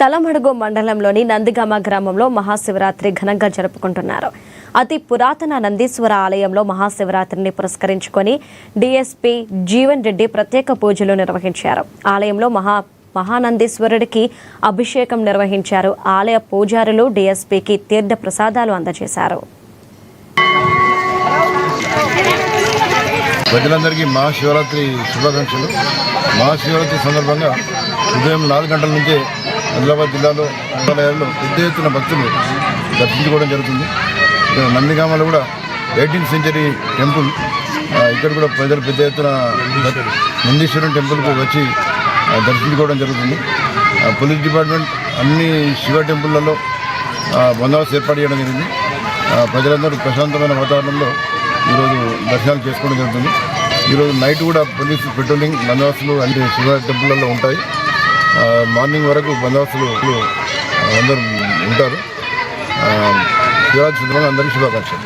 తలమడుగు మండలంలోని నందిగామ గ్రామంలో మహాశివరాత్రి ఘనంగా జరుపుకుంటున్నారు. అతి పురాతన నందీశ్వర ఆలయంలో మహాశివరాత్రిని పురస్కరించుకొని డీఎస్పీ జీవన్ రెడ్డి ప్రత్యేక పూజలు నిర్వహించారు. ఆలయంలో మహానందీశ్వరుడికి అభిషేకం నిర్వహించారు. ఆలయ పూజారులు డీఎస్పీకి తీర్థ ప్రసాదాలు అందజేశారు. ప్రజలందరికీ మహాశివరాత్రి శుభాకాంక్షలు. మహాశివరాత్రి సందర్భంగా ఉదయం 4 గంటల నుంచే ఆదిలాబాద్ జిల్లాలో ఆలయాల్లో పెద్ద ఎత్తున భక్తులు దర్శించుకోవడం జరుగుతుంది. ఇక్కడ నందిగామలో కూడా 18th సెంచరీ టెంపుల్, ఇక్కడ కూడా ప్రజలు పెద్ద ఎత్తున నందీశ్వరం టెంపుల్కు వచ్చి దర్శించుకోవడం జరుగుతుంది. పోలీస్ డిపార్ట్మెంట్ అన్ని శివ టెంపుల్లలో బందోబస్తు ఏర్పాటు చేయడం జరిగింది. ప్రజలందరూ ప్రశాంతమైన వాతావరణంలో ఈరోజు దర్శనాలు చేసుకోవడం జరుగుతుంది. ఈరోజు నైట్ కూడా పోలీసు పెట్రోలింగ్ బందోబస్తులు అన్ని శివ టెంపుల్లలో ఉంటాయి. మార్నింగ్ వరకు బందోబస్తులు అందరూ ఉంటారు. శివరాత్రి సందర్భంగా అందరికీ శుభాకాంక్షలు.